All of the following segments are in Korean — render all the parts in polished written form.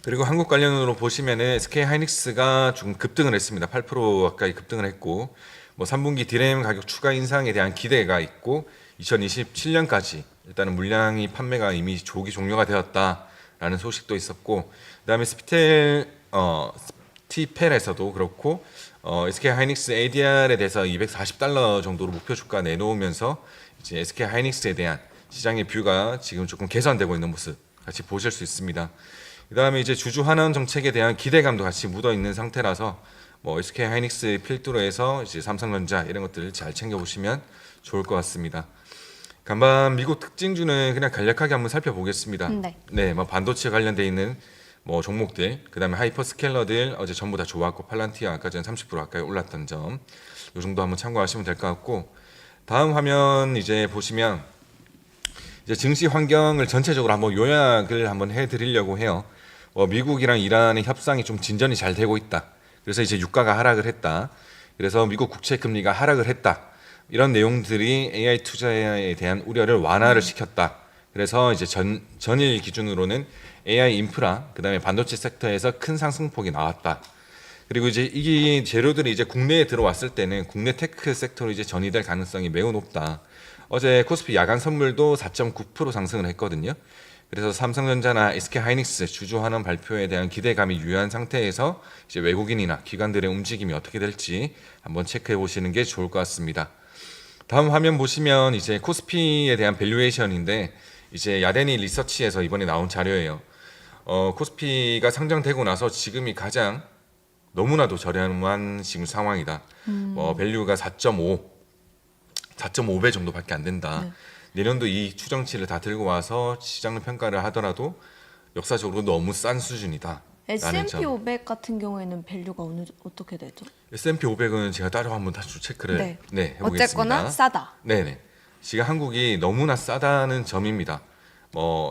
그리고 한국 관련으로 보시면은 SK 하이닉스가 좀 급등을 했습니다. 8% 가까이 급등을 했고, 뭐 3분기 디램 가격 추가 인상에 대한 기대가 있고, 2027년까지 일단은 물량이 판매가 이미 조기 종료가 되었다라는 소식도 있었고, 그다음에 스티펠에서도 그렇고, SK 하이닉스 ADR에 대해서 $240 정도로 목표 주가 내놓으면서 이제 SK 하이닉스에 대한 시장의 뷰가 지금 조금 개선되고 있는 모습 같이 보실 수 있습니다. 그다음에 이제 주주 환원 정책에 대한 기대감도 같이 묻어 있는 상태라서 뭐 SK 하이닉스 필두로 해서 이제 삼성전자 이런 것들을 잘 챙겨 보시면 좋을 것 같습니다. 간밤 미국 특징주는 그냥 간략하게 한번 살펴보겠습니다. 네. 뭐 반도체 관련돼 있는 뭐 종목들, 그다음에 하이퍼스케일러들 어제 전부 다 좋았고 팔란티아 아까 전 30% 가까이 올랐던 점, 요 정도 한번 참고하시면 될 것 같고, 다음 화면 이제 보시면 이제 증시 환경을 전체적으로 한번 요약을 한번 해드리려고 해요. 미국이랑 이란의 협상이 좀 진전이 잘 되고 있다. 그래서 이제 유가가 하락을 했다. 그래서 미국 국채 금리가 하락을 했다. 이런 내용들이 AI 투자에 대한 우려를 완화를 시켰다. 그래서 이제 전일 기준으로는 AI 인프라, 그다음에 반도체 섹터에서 큰 상승폭이 나왔다. 그리고 이제 이 재료들이 이제 국내에 들어왔을 때는 국내 테크 섹터로 이제 전이될 가능성이 매우 높다. 어제 코스피 야간 선물도 4.9% 상승을 했거든요. 그래서 삼성전자나 SK 하이닉스 주주 환원 발표에 대한 기대감이 유효한 상태에서 이제 외국인이나 기관들의 움직임이 어떻게 될지 한번 체크해 보시는 게 좋을 것 같습니다. 다음 화면 보시면 이제 코스피에 대한 밸류에이션인데, 이제 야데니 리서치에서 이번에 나온 자료예요. 코스피가 상장되고 나서 지금이 가장 너무나도 저렴한 지금 상황이다. 밸류가 4.5배 정도밖에 안 된다. 네. 내년도 이 추정치를 다 들고 와서 시장을 평가를 하더라도 역사적으로 너무 싼 수준이다. S&P 500 같은 경우에는 밸류가 어떻게 되죠? S&P 500은 제가 따로 한번 다시 체크를 네. 해보겠습니다. 어쨌거나 싸다. 네네. 지금 한국이 너무나 싸다는 점입니다.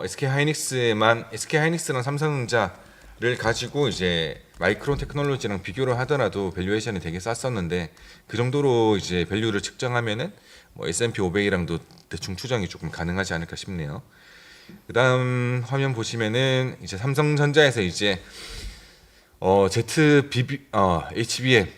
SK 하이닉스랑 삼성전자를 가지고 이제 마이크론 테크놀로지랑 비교를 하더라도 밸류에이션이 되게 쌌었는데, 그 정도로 이제 밸류를 측정하면은 S&P 500이랑도 대충 추정이 조금 가능하지 않을까 싶네요. 그다음 화면 보시면은 이제 삼성전자에서 이제 HBM에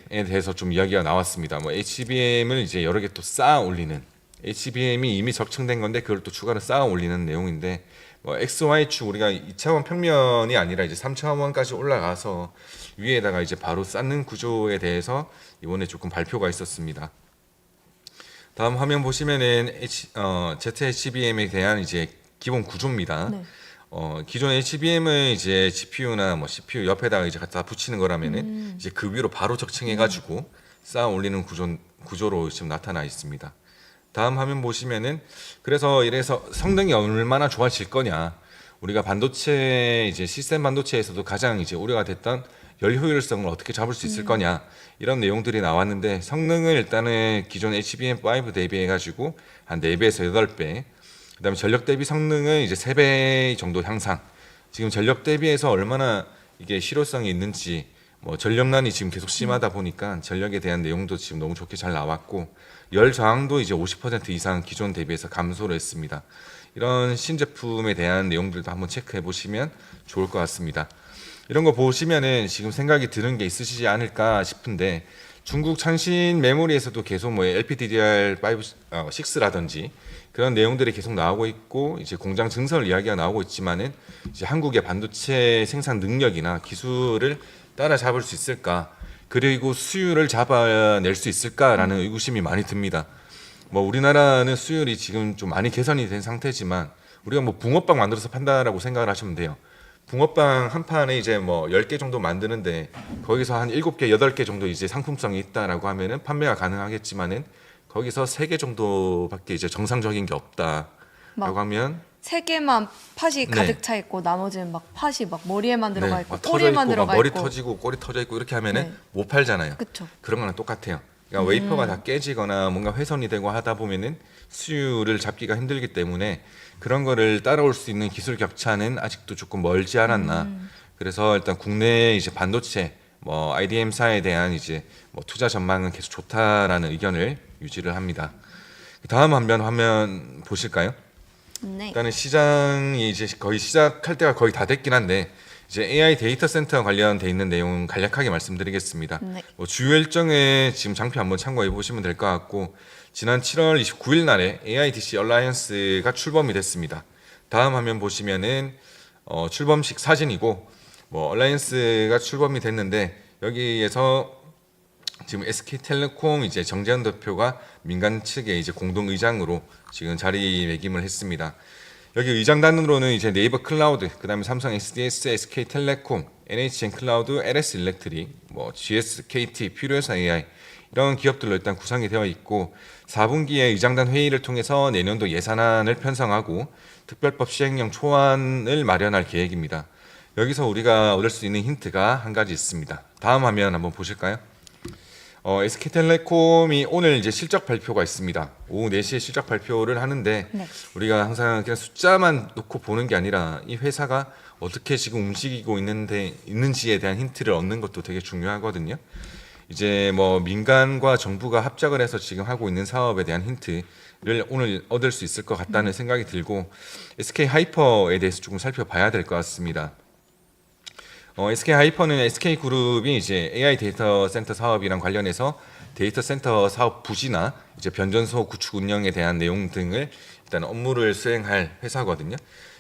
대해서 좀 이야기가 나왔습니다. HBM을 이제 여러 개 또 쌓아 올리는, HBM이 이미 적층된 건데 그걸 또 추가로 쌓아 올리는 내용인데, XY축 우리가 2차원 평면이 아니라 이제 3차원까지 올라가서 위에다가 이제 바로 쌓는 구조에 대해서 이번에 조금 발표가 있었습니다. 다음 화면 보시면은 ZHBM에 대한 이제 기본 구조입니다. 네. 기존 HBM은 이제 GPU나 CPU 옆에다가 이제 갖다 붙이는 거라면은 이제 그 위로 바로 적층해가지고 쌓아 올리는 구조로 지금 나타나 있습니다. 다음 화면 보시면은, 그래서 이래서 성능이 얼마나 좋아질 거냐, 우리가 반도체 이제 시스템 반도체에서도 가장 이제 우려가 됐던 열 효율성을 어떻게 잡을 수 있을 거냐, 이런 내용들이 나왔는데, 성능을 일단은 기존 HBM5 대비해 가지고 한 4배에서 8배, 그다음에 전력 대비 성능은 이제 3배 정도 향상. 지금 전력 대비해서 얼마나 이게 실효성이 있는지, 전력난이 지금 계속 심하다 보니까 전력에 대한 내용도 지금 너무 좋게 잘 나왔고, 열 저항도 이제 50% 이상 기존 대비해서 감소를 했습니다. 이런 신제품에 대한 내용들도 한번 체크해 보시면 좋을 것 같습니다. 이런 거 보시면은 지금 생각이 드는 게 있으시지 않을까 싶은데, 중국 창신 메모리에서도 계속 LPDDR5-6라든지 그런 내용들이 계속 나오고 있고, 이제 공장 증설 이야기가 나오고 있지만은, 이제 한국의 반도체 생산 능력이나 기술을 따라잡을 수 있을까, 그리고 수율을 잡아낼 수 있을까라는 의구심이 많이 듭니다. 우리나라는 수율이 지금 좀 많이 개선이 된 상태지만, 우리가 붕어빵 만들어서 판다라고 생각을 하시면 돼요. 붕어빵 한 판에 이제 10개 정도 만드는데 거기서 한 7개, 8개 정도 이제 상품성이 있다라고 하면은 판매가 가능하겠지만은, 거기서 3개 정도밖에 이제 정상적인 게 없다라고 하면, 3개만 팥이 네. 가득 차 있고 나머지는 막 팥이 막 머리에만 들어가 있고 막 터져 꼬리에만 있고, 들어가 머리 있고. 터지고 꼬리 터져 있고 이렇게 하면은 네. 못 팔잖아요. 그쵸. 그런 거랑 똑같아요. 그러니까 웨이퍼가 다 깨지거나 뭔가 훼손이 되고 하다 보면은 수율을 잡기가 힘들기 때문에, 그런 거를 따라올 수 있는 기술 격차는 아직도 조금 멀지 않았나. 그래서 일단 국내 이제 반도체 IDM사에 대한 이제 투자 전망은 계속 좋다라는 의견을 유지를 합니다. 다음 화면 보실까요? 네. 일단은 시장이 이제 거의 시작할 때가 거의 다 됐긴 한데, 이제 AI 데이터 센터 관련돼 있는 내용 간략하게 말씀드리겠습니다. 네. 주요 일정에 지금 장표 한번 참고해 보시면 될 것 같고, 지난 7월 29일 날에 AIDC 얼라이언스가 출범이 됐습니다. 다음 화면 보시면은 출범식 사진이고, 얼라이언스가 출범이 됐는데 여기에서 지금 SK텔레콤 이제 정재현 대표가 민간 측의 이제 공동 의장으로 지금 자리매김을 했습니다. 여기 의장단으로는 이제 네이버 클라우드, 그다음에 삼성 SDS, SK텔레콤, NHN 클라우드, LS 일렉트릭, GS, KT, 퓨리오사 AI 이런 기업들로 일단 구성이 되어 있고, 4분기에 의장단 회의를 통해서 내년도 예산안을 편성하고 특별법 시행령 초안을 마련할 계획입니다. 여기서 우리가 얻을 수 있는 힌트가 한 가지 있습니다. 다음 화면 한번 보실까요? SK텔레콤이 오늘 이제 실적 발표가 있습니다. 오후 4시에 실적 발표를 하는데, 네. 우리가 항상 그냥 숫자만 놓고 보는 게 아니라 이 회사가 어떻게 지금 움직이고 있는지에 대한 힌트를 얻는 것도 되게 중요하거든요. 이제 민간과 정부가 합작을 해서 지금 하고 있는 사업에 대한 힌트를 오늘 얻을 수 있을 것 같다는 생각이 들고, SK 하이퍼에 대해서 조금 살펴봐야 될 것 같습니다. SK 하이퍼는 SK 그룹이 이제 AI 데이터 센터 사업이랑 관련해서 데이터 센터 사업 부지나 이제 변전소 구축 운영에 대한 내용 등을 일단 업무를 수행할 회사거든요.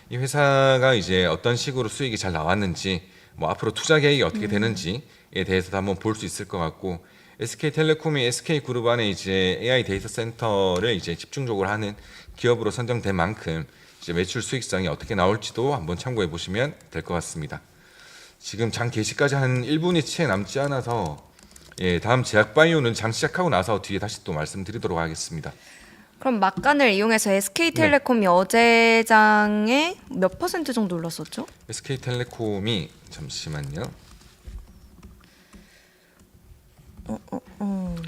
이 회사가 이제 어떤 식으로 수익이 잘 나왔는지, 앞으로 투자 계획이 어떻게 되는지에 대해서도 한번 볼 수 있을 것 같고, SK텔레콤이 SK 그룹 안에 이제 AI 데이터 센터를 이제 집중적으로 하는 기업으로 선정된 만큼 이제 매출 수익성이 어떻게 나올지도 한번 참고해 보시면 될 것 같습니다. 지금 장 개시까지 한 1분이 채 남지 않아서 다음 제약바이오는 장 시작하고 나서 뒤에 다시 또 말씀드리도록 하겠습니다. 그럼 막간을 이용해서 SK텔레콤이 어제 장에 몇 퍼센트 정도 올랐었죠? SK텔레콤이 잠시만요.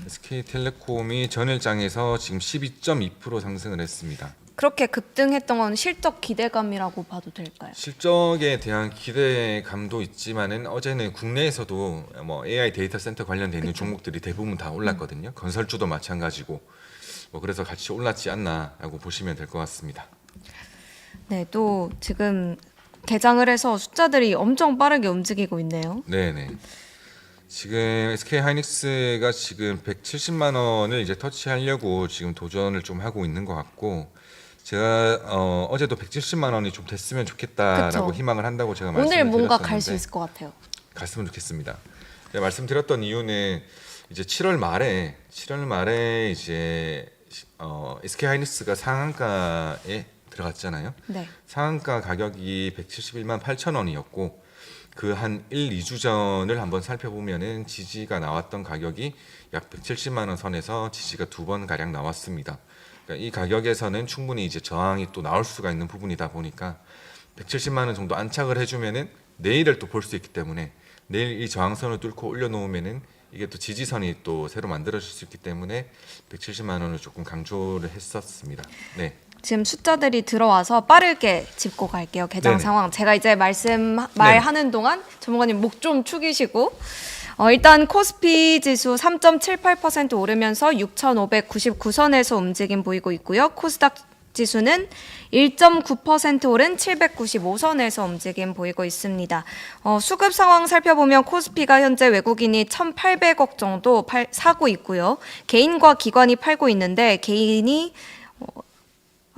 SK텔레콤이 전일장에서 지금 12.2% 상승을 했습니다. 그렇게 급등했던 건 실적 기대감이라고 봐도 될까요? 실적에 대한 기대감도 있지만은 어제는 국내에서도 AI 데이터 센터 관련돼 있는 종목들이 대부분 다 올랐거든요. 건설주도 마찬가지고, 그래서 같이 올랐지 않나라고 보시면 될 것 같습니다. 네, 또 지금 개장을 해서 숫자들이 엄청 빠르게 움직이고 있네요. 네네. 지금 SK 하이닉스가 지금 170만 원을 이제 터치하려고 지금 도전을 좀 하고 있는 것 같고, 제가 어제도 170만 원이 좀 됐으면 좋겠다라고 그쵸. 희망을 한다고 제가 오늘 말씀을 뭔가 드렸었는데, 갈 수 있을 것 같아요. 갔으면 좋겠습니다. 제가 말씀드렸던 이유는 이제 7월 말에 이제 SK 하이닉스가 상한가에 들어갔잖아요. 네. 상한가 가격이 171만 8천 원이었고, 그 한 1, 2주 전을 한번 살펴보면은 지지가 나왔던 가격이 약 170만 원 선에서 지지가 2번 가량 나왔습니다. 그러니까 이 가격에서는 충분히 이제 저항이 또 나올 수가 있는 부분이다 보니까 170만 원 정도 안착을 해주면은 내일을 또 볼 수 있기 때문에, 내일 이 저항선을 뚫고 올려놓으면은 이게 또 지지선이 또 새로 만들어질 수 있기 때문에 170만 원을 조금 강조를 했었습니다. 네. 지금 숫자들이 들어와서 빠르게 짚고 갈게요. 개장 네네. 상황. 제가 이제 말하는 동안 전문가님 목 좀 축이시고, 일단 코스피 지수 3.78% 오르면서 6,599선에서 움직임 보이고 있고요. 코스닥 지수는 1.9% 오른 795선에서 움직임 보이고 있습니다. 수급 상황 살펴보면 코스피가 현재 외국인이 1,800억 정도 사고 있고요. 개인과 기관이 팔고 있는데, 개인이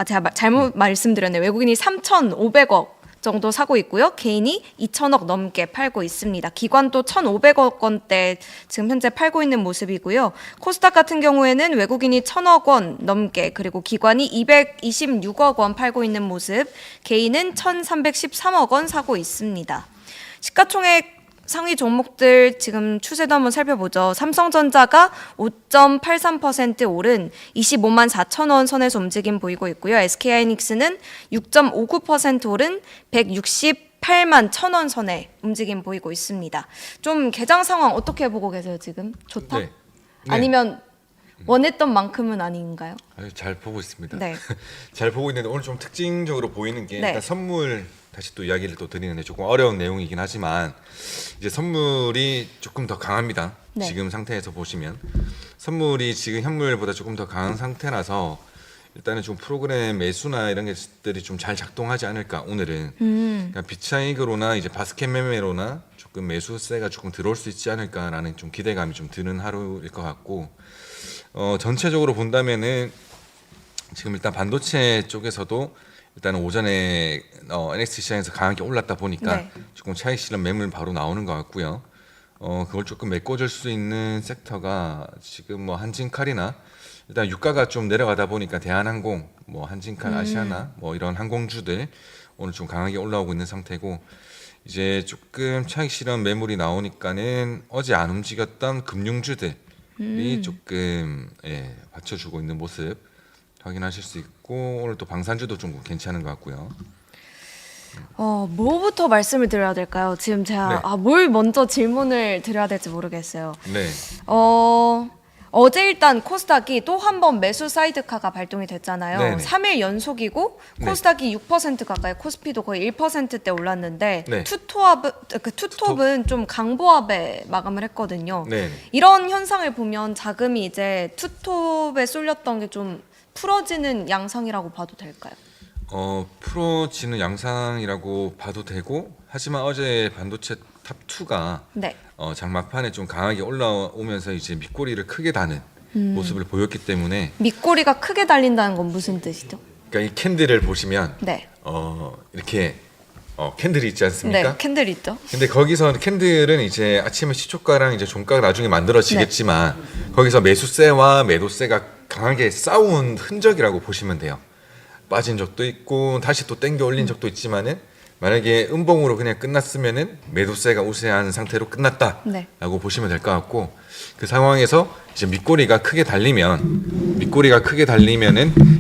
제가 잘못 말씀드렸네요. 외국인이 3,500억 정도 사고 있고요. 개인이 2,000억 넘게 팔고 있습니다. 기관도 1,500억 원대 지금 현재 팔고 있는 모습이고요. 코스닥 같은 경우에는 외국인이 1,000억 원 넘게, 그리고 기관이 226억 원 팔고 있는 모습, 개인은 1,313억 원 사고 있습니다. 시가총액 상위 종목들 지금 추세도 한번 살펴보죠. 삼성전자가 5.83% 오른 25만 4천 원 선에서 움직임 보이고 있고요. SK하이닉스는 6.59% 오른 168만 1천 원 선에 움직임 보이고 있습니다. 좀 개장 상황 어떻게 보고 계세요 지금? 좋다? 네. 아니면 원했던 만큼은 아닌가요? 잘 보고 있습니다. 네. 잘 보고 있는데 오늘 좀 특징적으로 보이는 게, 네. 일단 선물 다시 또 이야기를 또 드리는데 조금 어려운 내용이긴 하지만, 이제 선물이 조금 더 강합니다. 네. 지금 상태에서 보시면 선물이 지금 현물보다 조금 더 강한 상태라서 일단은 좀 프로그램 매수나 이런 것들이 좀 잘 작동하지 않을까 오늘은. 그러니까 비차익으로나 이제 바스켓 매매로나 조금 매수세가 조금 들어올 수 있지 않을까라는 좀 기대감이 좀 드는 하루일 것 같고, 전체적으로 본다면은 지금 일단 반도체 쪽에서도 일단은 오전에 NXT 시장에서 강하게 올랐다 보니까 네. 조금 차익 실현 매물 바로 나오는 것 같고요. 그걸 조금 메꿔줄 수 있는 섹터가 지금 뭐 한진칼이나 일단 유가가 좀 내려가다 보니까 대한항공, 뭐 한진칼, 아시아나 뭐 이런 항공주들 오늘 좀 강하게 올라오고 있는 상태고, 이제 조금 차익 실현 매물이 나오니까는 어제 안 움직였던 금융주들이 조금 받쳐주고 있는 모습 확인하실 수 있고, 오늘 또 방산주도 좀 괜찮은 것 같고요. 뭐부터 말씀을 드려야 될까요? 지금 제가 네. 뭘 먼저 질문을 드려야 될지 모르겠어요. 네, 어제 일단 코스닥이 또 한 번 매수 사이드카가 발동이 됐잖아요. 네네. 3일 연속이고 네. 코스닥이 6% 가까이, 코스피도 거의 1%대 올랐는데 네. 투톱은 좀 강보합에 마감을 했거든요. 네. 이런 현상을 보면 자금이 이제 투톱에 쏠렸던 게 좀 풀어지는 양상이라고 봐도 될까요? 풀어지는 양상이라고 봐도 되고, 하지만 어제 반도체 탑2가 네. 장막판에 좀 강하게 올라오면서 이제 밑꼬리를 크게 다는 모습을 보였기 때문에, 밑꼬리가 크게 달린다는 건 무슨 뜻이죠? 그러니까 이 캔들을 보시면 네. 이렇게 캔들이 있지 않습니까? 네, 캔들 있죠. 근데 거기서 캔들은 이제 아침에 시초가랑 이제 종가가 나중에 만들어지겠지만 거기서 매수세와 매도세가 강하게 싸운 흔적이라고 보시면 돼요. 빠진 적도 있고 다시 또 땡겨 올린 적도 있지만은, 만약에 음봉으로 그냥 끝났으면은 매도세가 우세한 상태로 끝났다라고 네. 보시면 될 것 같고, 그 상황에서 이제 밑꼬리가 크게 달리면은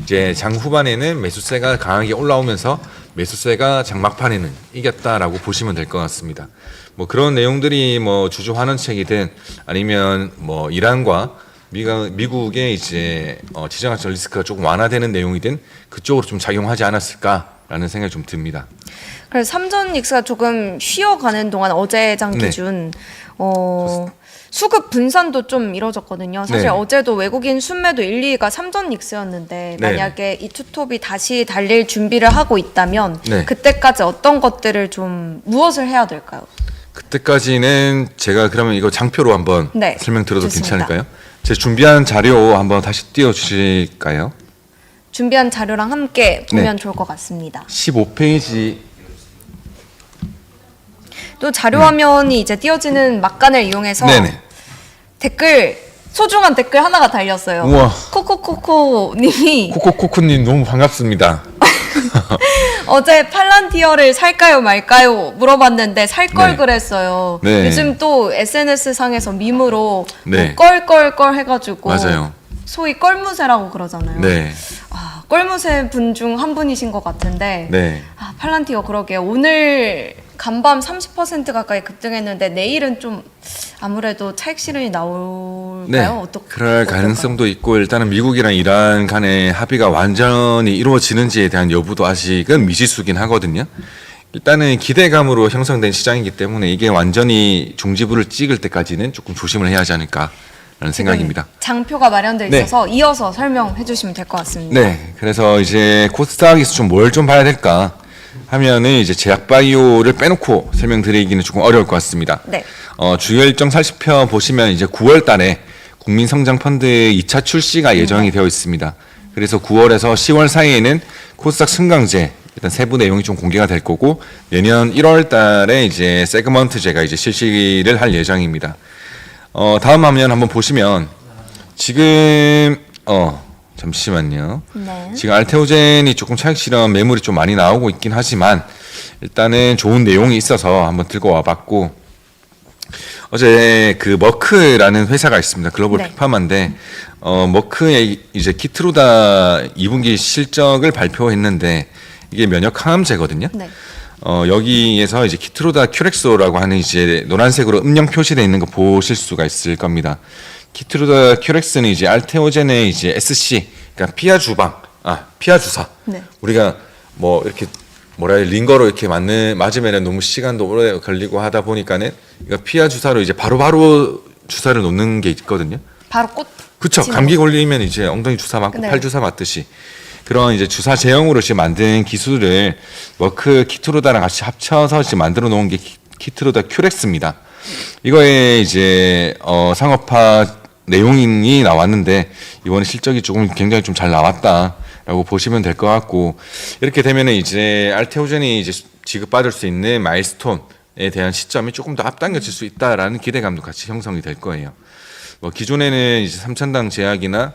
이제 장 후반에는 매수세가 강하게 올라오면서 매수세가 장막판에는 이겼다라고 보시면 될 것 같습니다. 뭐 그런 내용들이 뭐 주주 환원책이든 아니면 뭐 이란과 미국의 이제 지정학적 리스크가 조금 완화되는 내용이든 그쪽으로 좀 작용하지 않았을까라는 생각이 좀 듭니다. 그래서 삼전 닉스가 조금 쉬어가는 동안 어제장 네. 기준 수급 분산도 좀 이뤄졌거든요. 사실 네. 어제도 외국인 순매도 1, 2위가 삼전 닉스였는데 네. 만약에 이 투톱이 다시 달릴 준비를 하고 있다면 네. 그때까지 어떤 것들을 좀 무엇을 해야 될까요? 그때까지는 제가 그러면 이거 장표로 한번 네, 설명드려도 좋습니다. 괜찮을까요? 제 준비한 자료 한번 다시 띄워주실까요? 준비한 자료랑 함께 보면 네. 좋을 것 같습니다. 15페이지. 또 자료 화면이 이제 띄어지는 막간을 이용해서 네네. 소중한 댓글 하나가 달렸어요. 우와. 코코코코님이 코코코코님 너무 반갑습니다. 어제 팔란티어를 살까요 말까요 물어봤는데 살 걸 네. 그랬어요. 네. 요즘 또 SNS 상에서 밈으로 네. 뭐 껄껄껄 해가지고 맞아요. 소위 껄무새라고 그러잖아요. 네. 껄무새 분 중 한 분이신 것 같은데 네. 팔란티어 그러게요. 오늘 간밤 30% 가까이 급등했는데 내일은 좀 아무래도 차익 실현이 나올까요? 네. 그럴 가능성도 있고, 일단은 미국이랑 이란 간의 합의가 완전히 이루어지는지에 대한 여부도 아직은 미지수긴 하거든요. 일단은 기대감으로 형성된 시장이기 때문에 이게 완전히 종지부를 찍을 때까지는 조금 조심을 해야 하지 않을까라는 생각입니다. 장표가 마련돼 네. 있어서 이어서 설명해 주시면 될 것 같습니다. 네, 그래서 이제 코스닥에서 좀 뭘 좀 봐야 될까 하면은 이제 제약바이오를 빼놓고 설명드리기는 조금 어려울 것 같습니다. 네. 주요 일정 살펴 보시면 이제 9월달에 국민성장펀드 2차 출시가 예정이 되어 있습니다. 그래서 9월에서 10월 사이에는 코스닥 승강제 일단 세부 내용이 좀 공개가 될 거고, 내년 1월달에 이제 세그먼트제가 이제 실시를 할 예정입니다. 다음 화면 한번 보시면 지금 잠시만요. 네. 지금 알테오젠이 조금 차익 실현 매물이 좀 많이 나오고 있긴 하지만 일단은 좋은 내용이 있어서 한번 들고 와봤고, 어제 그 머크라는 회사가 있습니다. 글로벌 네. 픽파마인데 머크의 이제 키트루다 2분기 실적을 발표했는데 이게 면역 항암제거든요. 네. 여기에서 이제 키트루다 큐렉소라고 하는 이제 노란색으로 음영 표시되어 있는 거 보실 수가 있을 겁니다. 키트루다 큐렉스는 이제 알테오젠의 이제 SC, 그러니까 피하 주사. 네. 우리가 뭐 이렇게 뭐라 해야 링거로 이렇게 맞으면은 너무 시간도 오래 걸리고 하다 보니까는 이거 피하 주사로 이제 바로바로 주사를 놓는 게 있거든요. 바로 꽂. 그쵸. 지는 감기 걸리면 이제 엉덩이 주사 맞고 네. 팔 주사 맞듯이 그런 이제 주사 제형으로 지금 만든 기술을 워크 키트로다랑 같이 합쳐서 지금 만들어 놓은 게 키트로다 큐렉스입니다. 이거에 이제 상업화 내용이 나왔는데 이번에 실적이 조금 굉장히 좀 잘 나왔다라고 보시면 될 것 같고 이렇게 되면은 이제 알테오젠이 이제 지급받을 수 있는 마일스톤에 대한 시점이 조금 더 앞당겨질 수 있다라는 기대감도 같이 형성이 될 거예요. 뭐 기존에는 이제 3,000당 제약이나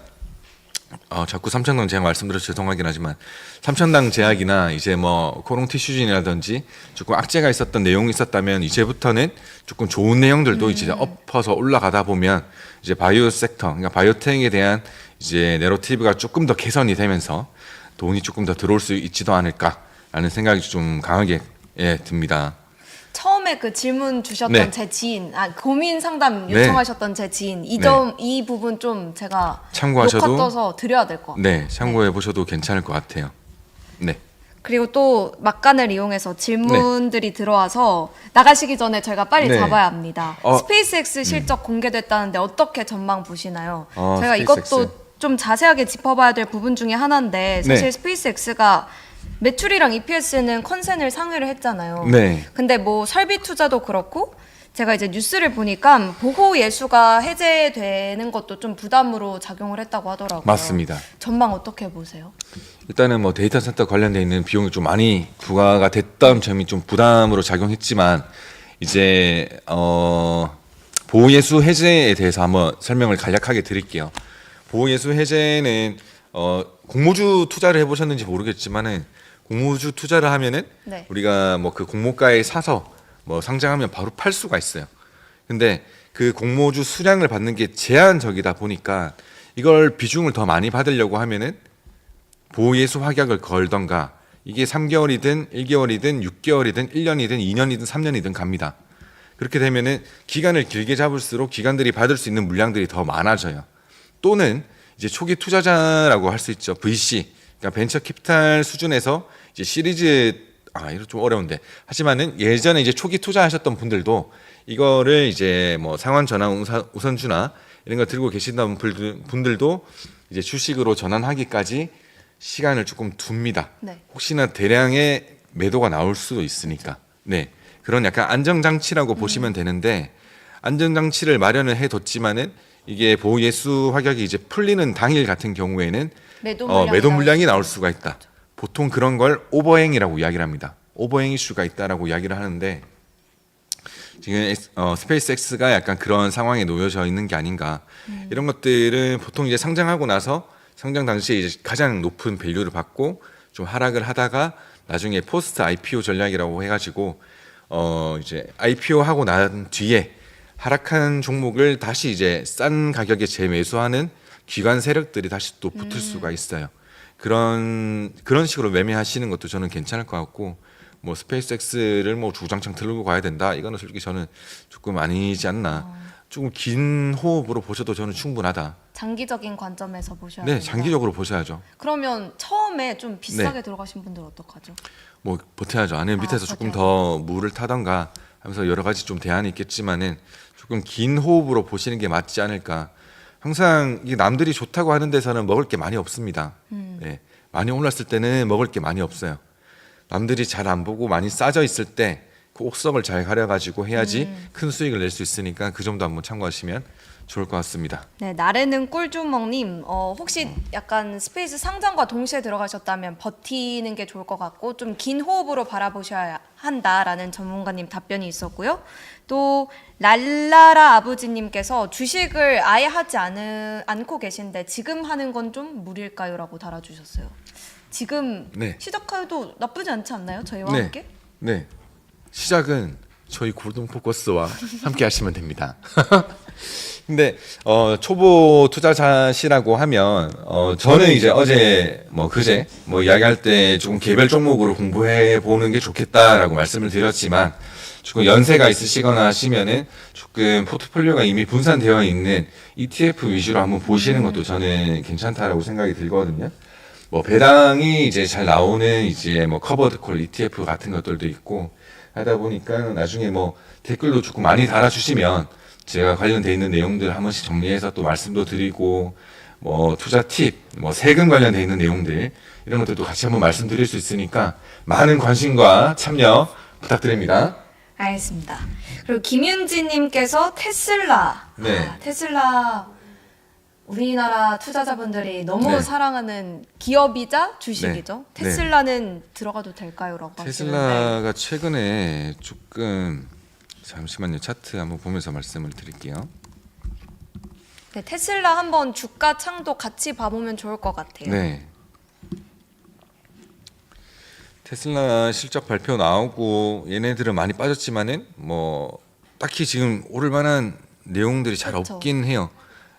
자꾸 3,000당 제약 말씀드려서 죄송하긴 하지만 3,000당 제약이나 이제 뭐 코롱티슈진이라든지 조금 악재가 있었던 내용이 있었다면 이제부터는 조금 좋은 내용들도 이제 엎어서 올라가다 보면 이제 바이오 섹터, 그러니까 바이오텍에 대한 이제 내러티브가 조금 더 개선이 되면서 돈이 조금 더 들어올 수 있지도 않을까라는 생각이 좀 강하게 듭니다. 처음에 그 질문 주셨던 네. 제 지인, 고민 상담 네. 요청하셨던 제 지인, 이 부분 좀 제가 참고하셔도 녹화 떠서 드려야 될 것 같아요. 네, 참고해 보셔도 괜찮을 것 같아요. 네. 그리고 또 막간을 이용해서 질문들이 들어와서 나가시기 전에 저희가 빨리 네. 잡아야 합니다. 어, 스페이스X 실적 공개됐다는데 어떻게 전망 보시나요? 제가 스페이스X. 이것도 좀 자세하게 짚어봐야 될 부분 중에 하나인데 사실 네. 스페이스X가 매출이랑 EPS는 컨센을 상회를 했잖아요. 네. 근데 뭐 설비 투자도 그렇고 제가 이제 뉴스를 보니까 보호 예수가 해제되는 것도 좀 부담으로 작용을 했다고 하더라고요. 맞습니다. 전망 어떻게 보세요? 일단은 뭐 데이터 센터 관련돼 있는 비용이 좀 많이 부과가 됐던 점이 좀 부담으로 작용했지만 이제 보호예수 해제에 대해서 한번 설명을 간략하게 드릴게요. 보호예수 해제는 공모주 투자를 해보셨는지 모르겠지만은 공모주 투자를 하면은 네. 우리가 뭐 그 공모가에 사서 뭐 상장하면 바로 팔 수가 있어요. 근데 그 공모주 수량을 받는 게 제한적이다 보니까 이걸 비중을 더 많이 받으려고 하면은 보호예수 확약을 걸던가 이게 3개월이든 1개월이든 6개월이든 1년이든 2년이든 3년이든 갑니다. 그렇게 되면은 기간을 길게 잡을수록 기관들이 받을 수 있는 물량들이 더 많아져요. 또는 이제 초기 투자자라고 할 수 있죠. VC, 그러니까 벤처 캐피탈 수준에서 이제 시리즈 이거 좀 어려운데 하지만은 예전에 이제 초기 투자하셨던 분들도 이거를 이제 뭐 상환 전환 우선주나 이런 거 들고 계신다는 분들도 이제 주식으로 전환하기까지 시간을 조금 둡니다. 네. 혹시나 대량의 매도가 나올 수도 있으니까. 네. 그런 약간 안정장치라고 보시면 되는데 안정장치를 마련을 해뒀지만은 이게 보호예수 확약이 이제 풀리는 당일 같은 경우에는 매도 물량이 나올 수가 있다. 보통 그런 걸 오버행이라고 이야기를 합니다. 오버행 이슈가 있다라고 이야기를 하는데 지금 스페이스X가 약간 그런 상황에 놓여져 있는 게 아닌가. 이런 것들은 보통 이제 상장하고 나서 상장 당시에 이제 가장 높은 밸류를 받고 좀 하락을 하다가 나중에 포스트 IPO 전략이라고 해가지고 이제 IPO 하고 난 뒤에 하락한 종목을 다시 이제 싼 가격에 재매수하는 기관 세력들이 다시 또 붙을 수가 있어요. 그런 식으로 매매하시는 것도 저는 괜찮을 것 같고 뭐 스페이스X를 뭐 주장창 들고 가야 된다 이거는 솔직히 저는 조금 아니지 않나. 조금 긴 호흡으로 보셔도 저는 충분하다. 장기적인 관점에서 보셔야 네, 된다. 장기적으로 보셔야죠. 그러면 처음에 좀 비싸게 들어가신 분들 어떡하죠? 뭐 버텨야죠. 아니면 밑에서 조금 더 물을 타던가 하면서 여러 가지 좀 대안이 있겠지만은 조금 긴 호흡으로 보시는 게 맞지 않을까. 항상 이게 남들이 좋다고 하는 데서는 먹을 게 많이 없습니다. 네, 많이 올랐을 때는 먹을 게 많이 없어요. 남들이 잘 안 보고 많이 싸져 있을 때 그 옥석을 잘 가려가지고 해야지 큰 수익을 낼 수 있으니까 그 점도 한번 참고하시면 좋을 것 같습니다. 네, 나래는 꿀주먹님, 혹시 약간 스페이스 상장과 동시에 들어가셨다면 버티는 게 좋을 것 같고 좀 긴 호흡으로 바라보셔야 한다라는 전문가님 답변이 있었고요. 또 랄라라 아버지님께서 주식을 아예 하지 않고 계신데 지금 하는 건 좀 무리일까요?라고 달아주셨어요. 지금 네. 시작해도 나쁘지 않지 않나요? 저희와 네. 함께? 네. 시작은 저희 골든 포커스와 함께 하시면 됩니다. 근데 초보 투자자시라고 하면 저는 이제 어제 뭐 그제 뭐 이야기할 때 조금 개별 종목으로 공부해 보는 게 좋겠다라고 말씀을 드렸지만 조금 연세가 있으시거나 하시면은 조금 포트폴리오가 이미 분산되어 있는 ETF 위주로 한번 보시는 것도 저는 괜찮다라고 생각이 들거든요. 뭐 배당이 이제 잘 나오는 이제 뭐 커버드 콜 ETF 같은 것들도 있고 하다 보니까 나중에 뭐 댓글도 조금 많이 달아주시면 제가 관련돼 있는 내용들 한 번씩 정리해서 또 말씀도 드리고 뭐 투자 팁, 뭐 세금 관련돼 있는 내용들 이런 것들도 같이 한번 말씀드릴 수 있으니까 많은 관심과 참여 부탁드립니다. 알겠습니다. 그리고 김윤지님께서 테슬라. 네. 테슬라 우리나라 투자자분들이 너무 네. 사랑하는 기업이자 주식이죠. 네. 테슬라는 들어가도 될까요?라고 하시는데. 테슬라가 최근에 조금 잠시만요. 차트 한번 보면서 말씀을 드릴게요. 네, 테슬라 한번 주가 창도 같이 봐보면 좋을 것 같아요. 네. 테슬라 실적 발표 나오고 얘네들은 많이 빠졌지만은 뭐 딱히 지금 오를 만한 내용들이 잘 그쵸. 없긴 해요.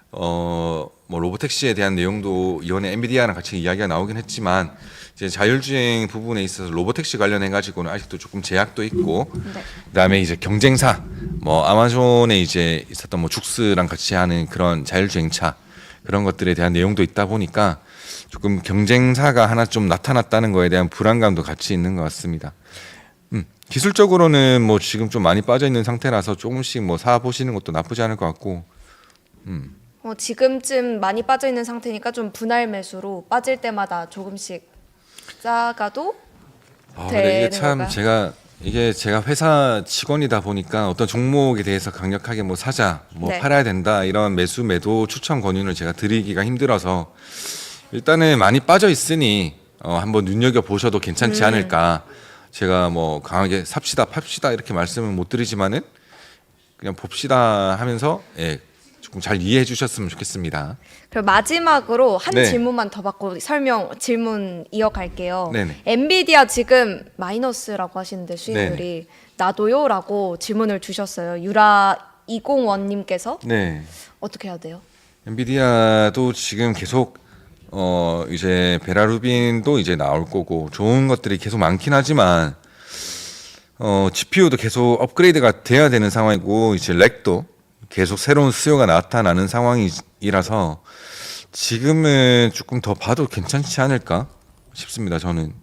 뭐 로보택시에 대한 내용도 이번에 엔비디아랑 같이 이야기가 나오긴 했지만 이제 자율주행 부분에 있어서 로보택시 관련해 가지고는 아직도 조금 제약도 있고 네. 그다음에 이제 경쟁사 뭐 아마존에 이제 있었던 뭐 죽스랑 같이 하는 그런 자율주행차 그런 것들에 대한 내용도 있다 보니까 조금 경쟁사가 하나 좀 나타났다는 거에 대한 불안감도 같이 있는 것 같습니다. 기술적으로는 뭐 지금 좀 많이 빠져 있는 상태라서 조금씩 뭐 사 보시는 것도 나쁘지 않을 것 같고. 지금쯤 많이 빠져 있는 상태니까 좀 분할 매수로 빠질 때마다 조금씩 싸가도 근데 이게 되는 참 건가요? 제가 회사 직원이다 보니까 어떤 종목에 대해서 강력하게 뭐 사자, 뭐 네. 팔아야 된다 이런 매수 매도 추천 권유를 제가 드리기가 힘들어서 일단은 많이 빠져 있으니 한번 눈여겨 보셔도 괜찮지 않을까. 제가 뭐 강하게 삽시다, 팝시다 이렇게 말씀은 못 드리지만은 그냥 봅시다 하면서 예, 조금 잘 이해해 주셨으면 좋겠습니다. 그리고 마지막으로 한 네. 질문만 더 받고 질문 이어갈게요. 네네. 엔비디아 지금 마이너스라고 하시는데 수익률이 나도요라고 질문을 주셨어요. 유라 201님께서 네. 어떻게 해야 돼요? 엔비디아도 지금 계속 이제 베라루빈도 이제 나올 거고 좋은 것들이 계속 많긴 하지만 GPU도 계속 업그레이드가 돼야 되는 상황이고 이제 렉도 계속 새로운 수요가 나타나는 상황이라서 지금은 조금 더 봐도 괜찮지 않을까 싶습니다. 저는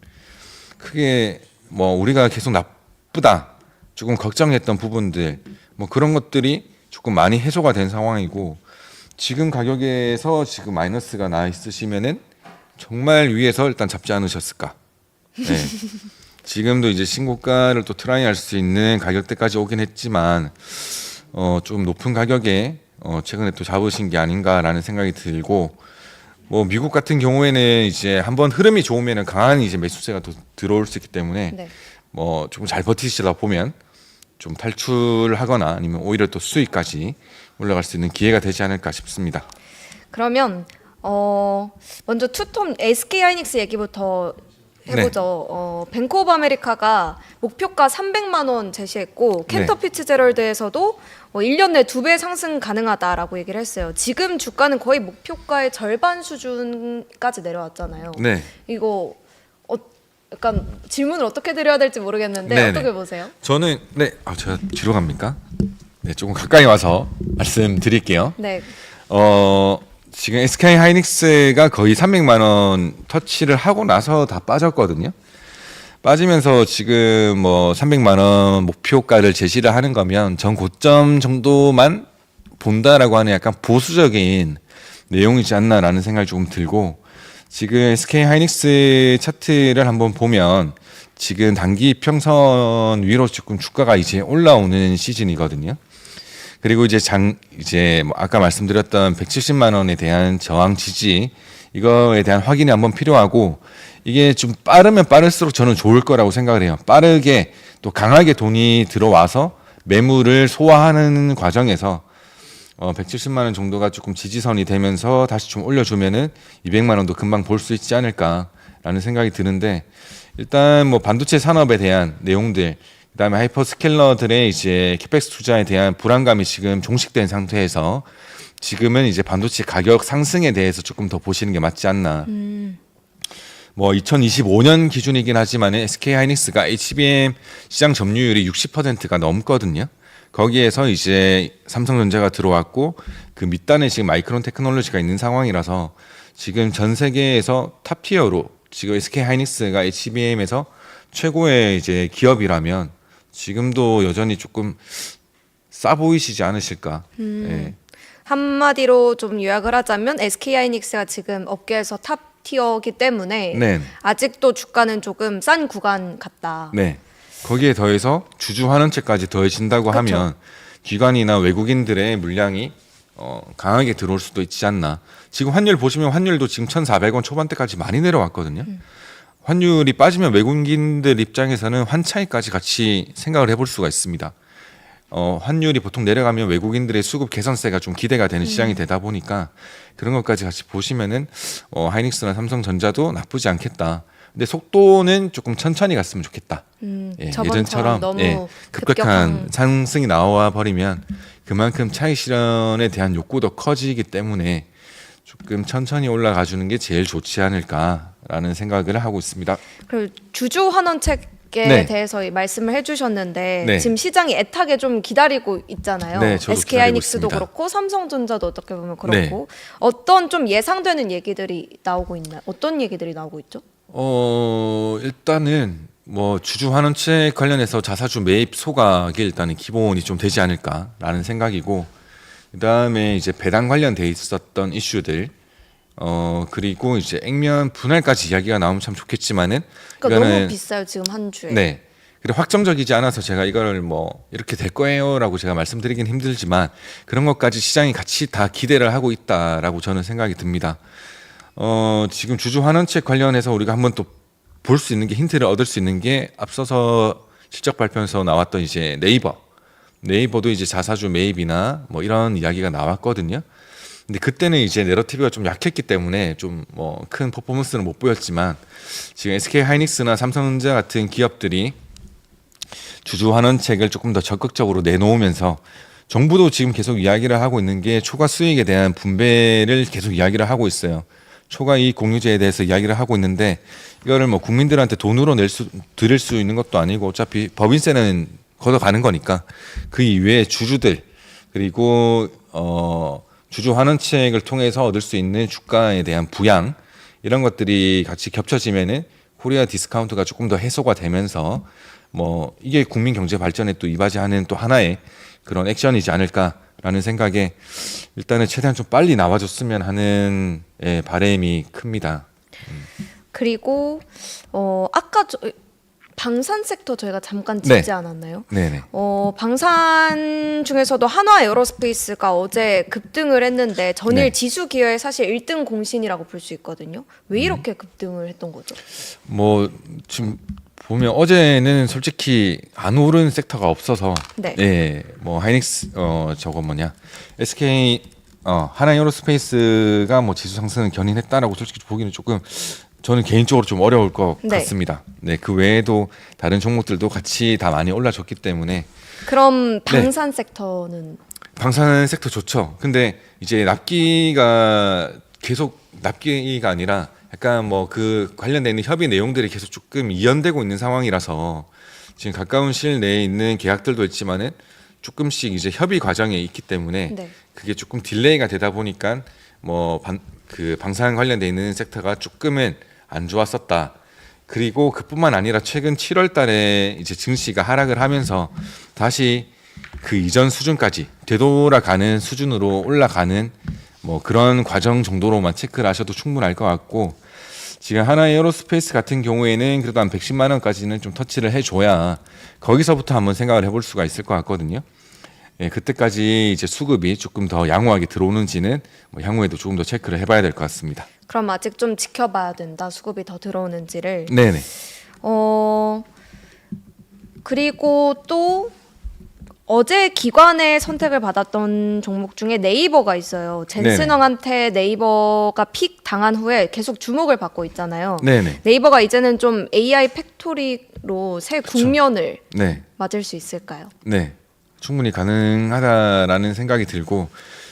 크게 뭐 우리가 계속 나쁘다 조금 걱정했던 부분들 뭐 그런 것들이 조금 많이 해소가 된 상황이고 지금 가격에서 지금 마이너스가 나 있으시면은 정말 위에서 일단 잡지 않으셨을까. 네. 지금도 이제 신고가를 또 트라이할 수 있는 가격대까지 오긴 했지만 좀 높은 가격에 최근에 또 잡으신 게 아닌가라는 생각이 들고 뭐 미국 같은 경우에는 이제 한번 흐름이 좋으면은 강한 이제 매수세가 또 들어올 수 있기 때문에 네. 뭐 조금 잘 버티시다 보면 좀 탈출하거나 아니면 오히려 또 수익까지 올라갈 수 있는 기회가 되지 않을까 싶습니다. 그러면 먼저 투톱 SK 하이닉스 얘기부터 해보죠. 뱅크 오브 아메리카가 목표가 300만 원 제시했고 켄터 피츠제럴드에서도 1년 내 2배 상승 가능하다라고 얘기를 했어요. 지금 주가는 거의 목표가의 절반 수준까지 내려왔잖아요. 네. 이거 약간 질문을 어떻게 드려야 될지 모르겠는데 네네. 어떻게 보세요? 저는 제가 뒤로 갑니까? 네, 조금 가까이 와서 말씀드릴게요. 네. 지금 SK 하이닉스가 거의 300만 원 터치를 하고 나서 다 빠졌거든요. 빠지면서 지금 뭐 300만 원 목표가를 제시를 하는 거면 전 고점 정도만 본다라고 하는 약간 보수적인 내용이지 않나라는 생각이 조금 들고 지금 SK 하이닉스 차트를 한번 보면 지금 단기 평선 위로 조금 주가가 이제 올라오는 시즌이거든요. 그리고 이제 뭐 아까 말씀드렸던 170만 원에 대한 저항 지지 이거에 대한 확인이 한번 필요하고 이게 좀 빠르면 빠를수록 저는 좋을 거라고 생각을 해요. 빠르게 또 강하게 돈이 들어와서 매물을 소화하는 과정에서 170만 원 정도가 조금 지지선이 되면서 다시 좀 올려주면은 200만 원도 금방 볼 수 있지 않을까라는 생각이 드는데 일단 뭐 반도체 산업에 대한 내용들 그다음에 하이퍼스케일러들의 이제 캐펙스 투자에 대한 불안감이 지금 종식된 상태에서 지금은 이제 반도체 가격 상승에 대해서 조금 더 보시는 게 맞지 않나. 뭐 2025년 기준이긴 하지만 SK 하이닉스가 HBM 시장 점유율이 60%가 넘거든요. 거기에서 이제 삼성전자가 들어왔고 그 밑단에 지금 마이크론 테크놀로지가 있는 상황이라서 지금 전 세계에서 탑 티어로 지금 SK 하이닉스가 HBM에서 최고의 이제 기업이라면 지금도 여전히 조금 싸 보이시지 않으실까. 예. 한마디로 좀 요약을 하자면 SK하이닉스가 지금 업계에서 탑 티어이기 때문에 네. 아직도 주가는 조금 싼 구간 같다. 네. 거기에 더해서 주주 환원채까지 더해진다고 그쵸. 하면 기관이나 외국인들의 물량이 강하게 들어올 수도 있지 않나. 지금 환율 보시면 환율도 지금 1,400원 초반대까지 많이 내려왔거든요. 환율이 빠지면 외국인들 입장에서는 환차익까지 같이 생각을 해볼 수가 있습니다. 환율이 보통 내려가면 외국인들의 수급 개선세가 좀 기대가 되는 시장이 되다 보니까 그런 것까지 같이 보시면은 하이닉스나 삼성전자도 나쁘지 않겠다. 근데 속도는 조금 천천히 갔으면 좋겠다. 예, 예전처럼 너무 급격한 상승이 나와 버리면 그만큼 차익 실현에 대한 욕구도 커지기 때문에 조금 천천히 올라가 주는 게 제일 좋지 않을까라는 생각을 하고 있습니다. 그리고 주주 환원책에 네. 대해서 말씀을 해주셨는데 네. 지금 시장이 애타게 좀 기다리고 있잖아요. 네, 저도 SK하이닉스도 기다리고 있습니다. 그렇고 삼성전자도 어떻게 보면 네. 그렇고 어떤 좀 예상되는 얘기들이 나오고 있나요? 어떤 얘기들이 나오고 있죠? 일단은 뭐 주주 환원책 관련해서 자사주 매입 소각이 일단은 기본이 좀 되지 않을까라는 생각이고, 그다음에 이제 배당 관련돼 있었던 이슈들, 그리고 이제 액면 분할까지 이야기가 나오면 참 좋겠지만은 그러니까 너무 비싸요 지금 한 주에. 네. 그리고 확정적이지 않아서 제가 이걸 뭐 이렇게 될 거예요라고 제가 말씀드리긴 힘들지만 그런 것까지 시장이 같이 다 기대를 하고 있다라고 저는 생각이 듭니다. 지금 주주 환원책 관련해서 우리가 한번 또 볼 수 있는 게, 힌트를 얻을 수 있는 게 앞서서 실적 발표에서 나왔던 이제 네이버도 이제 자사주 매입이나 뭐 이런 이야기가 나왔거든요. 근데 그때는 이제 내러티브가 좀 약했기 때문에 좀 뭐 큰 퍼포먼스는 못 보였지만 지금 SK 하이닉스나 삼성전자 같은 기업들이 주주 환원책을 조금 더 적극적으로 내놓으면서, 정부도 지금 계속 이야기를 하고 있는 게 초과 수익에 대한 분배를 계속 이야기를 하고 있어요. 초과 이익 공유제에 대해서 이야기를 하고 있는데 이거를 뭐 국민들한테 돈으로 드릴 수 있는 것도 아니고 어차피 법인세는 걷어가는 거니까 그 이외에 주주들, 그리고 주주 환원책을 통해서 얻을 수 있는 주가에 대한 부양, 이런 것들이 같이 겹쳐지면은 코리아 디스카운트가 조금 더 해소가 되면서 뭐 이게 국민 경제 발전에 또 이바지하는 또 하나의 그런 액션이지 않을까라는 생각에 일단은 최대한 좀 빨리 나와줬으면 하는 바람이 큽니다. 그리고 아까 방산 섹터 저희가 잠깐 네. 짚지 않았나요? 네네. 방산 중에서도 한화 에어로스페이스가 어제 급등을 했는데 전일 네. 지수 기여의 사실 1등 공신이라고 볼 수 있거든요. 왜 이렇게 급등을 했던 거죠? 뭐 지금 보면 어제는 솔직히 안 오른 섹터가 없어서, 네. 뭐 하이닉스 SK 하나에어로스페이스가 뭐 지수 상승을 견인했다라고 솔직히 보기는 조금 저는 개인적으로 좀 어려울 것 네. 같습니다. 네, 그 외에도 다른 종목들도 같이 다 많이 올라줬기 때문에. 그럼 방산 섹터는 방산 섹터 좋죠. 근데 이제 납기가 아니라 약간 뭐 그 관련돼 있는 협의 내용들이 계속 조금 이연되고 있는 상황이라서 지금 가까운 시일 내에 있는 계약들도 있지만은 조금씩 이제 협의 과정에 있기 때문에 네. 그게 조금 딜레이가 되다 보니까 뭐 그 방산 관련돼 있는 섹터가 조금은 안 좋았었다. 그리고 그뿐만 아니라 최근 7월 달에 이제 증시가 하락을 하면서 다시 그 이전 수준까지 되돌아가는 수준으로 올라가는 뭐 그런 과정 정도로만 체크를 하셔도 충분할 것 같고, 지금 하나에어로스페이스 같은 경우에는 그래도 한 110만 원까지는 좀 터치를 해줘야 거기서부터 한번 생각을 해볼 수가 있을 것 같거든요. 예, 그때까지 이제 수급이 조금 더 양호하게 들어오는지는 뭐 향후에도 조금 더 체크를 해봐야 될 것 같습니다. 그럼 아직 좀 지켜봐야 된다. 수급이 더 들어오는지를. 네네. 그리고 또 어제 기관의 선택을 받았던 종목 중에 네이버가 있어요. 젠슨왕한테 네이버가 픽 당한 후에 계속 주목을 받고 있잖아요. 네네. 네이버가 이제는 좀 AI 팩토리로 새 국면을 네. 맞을 수 있을까요? 네. 충분히 가능하다라는 생각이 들고,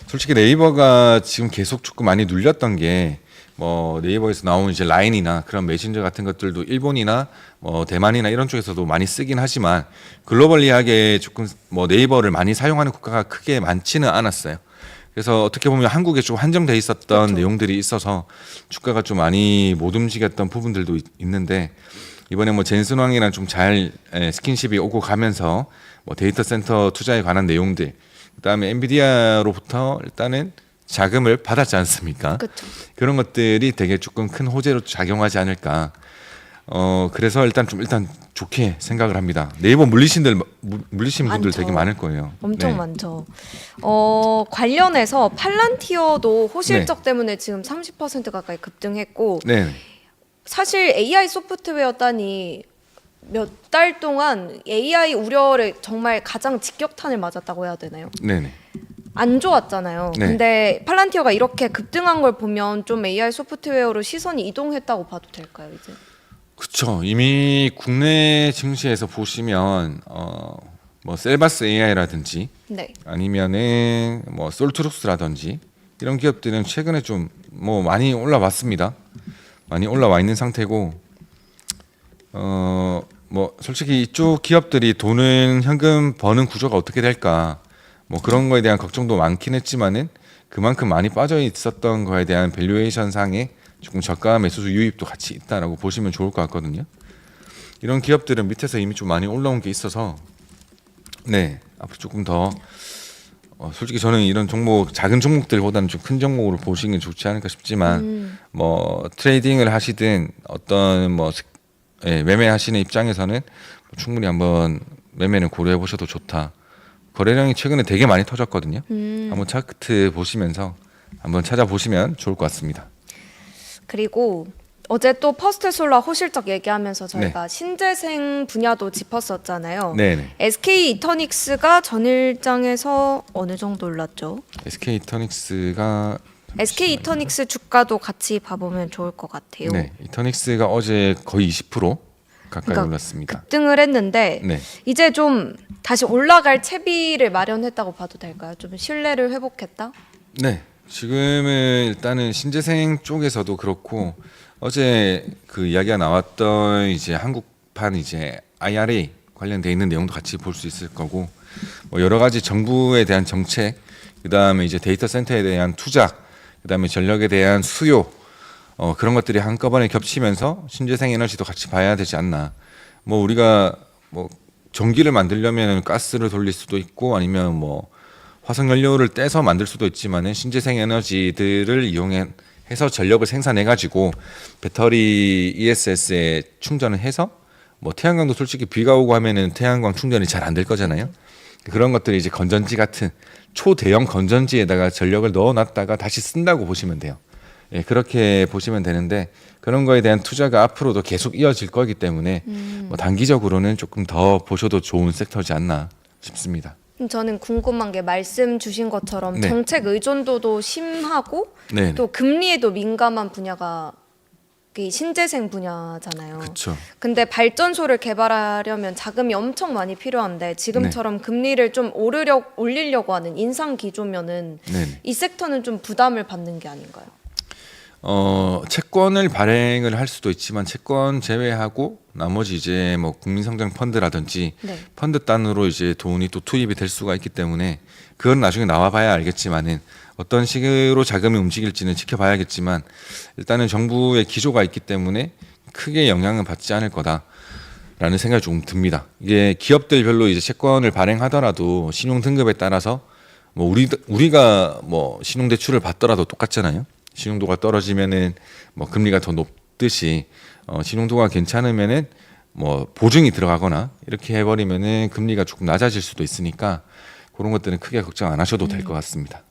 솔직히 네이버가 지금 계속 조금 많이 눌렸던 게 뭐 네이버에서 나오는 이제 라인이나 그런 메신저 같은 것들도 일본이나 뭐 대만이나 이런 쪽에서도 많이 쓰긴 하지만 글로벌리하게 조금 뭐 네이버를 많이 사용하는 국가가 크게 많지는 않았어요. 그래서 어떻게 보면 한국에 좀 한정돼 있었던 그렇죠. 내용들이 있어서 주가가 좀 많이 못 움직였던 부분들도 있는데, 이번에 뭐 젠슨왕이랑 좀 잘 스킨십이 오고 가면서 뭐 데이터 센터 투자에 관한 내용들, 그다음에 엔비디아로부터 일단은 자금을 받았지 않습니까? 그렇죠. 그런 것들이 되게 조금 큰 호재로 작용하지 않을까. 그래서 일단 좋게 생각을 합니다. 네이버 물리신 분들 많죠. 되게 많을 거예요. 엄청 네. 많죠. 관련해서 팔란티어도 호실적 때문에 지금 30% 가까이 급등했고 네. 사실 AI 소프트웨어 단이 몇 달 동안 AI 우려를 정말 가장 직격탄을 맞았다고 해야 되나요? 네네. 안 좋았잖아요. 네. 근데 팔란티어가 이렇게 급등한 걸 보면 좀 AI 소프트웨어로 시선이 이동했다고 봐도 될까요, 이제? 그렇죠. 이미 국내 증시에서 보시면 뭐 셀바스 AI라든지 네. 아니면은 뭐 솔트룩스라든지 이런 기업들은 최근에 좀 뭐 많이 올라왔습니다. 많이 올라와 있는 상태고 뭐 솔직히 이쪽 기업들이 돈은 현금 버는 구조가 어떻게 될까 뭐 그런 거에 대한 걱정도 많긴 했지만은 그만큼 많이 빠져 있었던 거에 대한 밸류에이션 상에 조금 저가 매수 유입도 같이 있다라고 보시면 좋을 것 같거든요. 이런 기업들은 밑에서 이미 좀 많이 올라온 게 있어서 네 앞으로 조금 더 솔직히 저는 이런 종목 작은 종목들보다는 좀 큰 종목으로 보시는 게 좋지 않을까 싶지만 뭐 트레이딩을 하시든 어떤 뭐 매매하시는 입장에서는 충분히 한번 매매는 고려해 보셔도 좋다. 거래량이 최근에 되게 많이 터졌거든요. 한번 차트 보시면서 한번 찾아보시면 좋을 것 같습니다. 그리고 어제 또 퍼스트 솔라 호실적 얘기하면서 저희가 신재생 분야도 짚었었잖아요. 네네. SK 이터닉스가 전일장에서 어느 정도 올랐죠? SK 이터닉스가 SK 이터닉스 주가도 같이 봐보면 좋을 것 같아요. 네, 이터닉스가 어제 거의 20% 가까이 그러니까 올랐습니다. 급등을 했는데 네. 이제 좀 다시 올라갈 채비를 마련했다고 봐도 될까요? 좀 신뢰를 회복했다? 네. 지금은 일단은 신재생 쪽에서도 그렇고 어제 그 이야기가 나왔던 이제 한국판 이제 IRA 관련돼 있는 내용도 같이 볼 수 있을 거고 뭐 여러 가지 정부에 대한 정책, 그다음에 이제 데이터 센터에 대한 투자, 그다음에 전력에 대한 수요 그런 것들이 한꺼번에 겹치면서 신재생 에너지도 같이 봐야 되지 않나. 뭐 우리가 뭐 전기를 만들려면 가스를 돌릴 수도 있고 아니면 뭐 화석 연료를 떼서 만들 수도 있지만은 신재생 에너지들을 이용해서 전력을 생산해 가지고 배터리 ESS에 충전을 해서 뭐 태양광도 솔직히 비가 오고 하면은 태양광 충전이 잘 안 될 거잖아요. 그런 것들이 이제 건전지 같은 초대형 건전지에다가 전력을 넣어놨다가 다시 쓴다고 보시면 돼요. 예, 그렇게 보시면 되는데 그런 거에 대한 투자가 앞으로도 계속 이어질 거기 때문에 뭐 단기적으로는 조금 더 보셔도 좋은 섹터지 않나 싶습니다. 저는 궁금한 게 말씀 주신 것처럼 네. 정책 의존도도 심하고 네, 또 금리에도 민감한 분야가 이 신재생 분야잖아요. 그렇죠. 근데 발전소를 개발하려면 자금이 엄청 많이 필요한데 지금처럼 금리를 좀 올리려고 하는 인상 기조면은 네. 이 섹터는 좀 부담을 받는 게 아닌가요? 채권을 발행을 할 수도 있지만 채권 제외하고 나머지 이제 뭐 국민성장 펀드라든지 네. 펀드 단으로 이제 돈이 또 투입이 될 수가 있기 때문에 그건 나중에 나와봐야 알겠지만은 어떤 식으로 자금이 움직일지는 지켜봐야겠지만 일단은 정부의 기조가 있기 때문에 크게 영향은 받지 않을 거다라는 생각이 좀 듭니다. 이게 기업들별로 이제 채권을 발행하더라도 신용 등급에 따라서 뭐 우리가 뭐 신용 대출을 받더라도 똑같잖아요. 신용도가 떨어지면은 뭐 금리가 더 높듯이 신용도가 괜찮으면은 뭐 보증이 들어가거나 이렇게 해버리면은 금리가 조금 낮아질 수도 있으니까 그런 것들은 크게 걱정 안 하셔도 될 것 같습니다.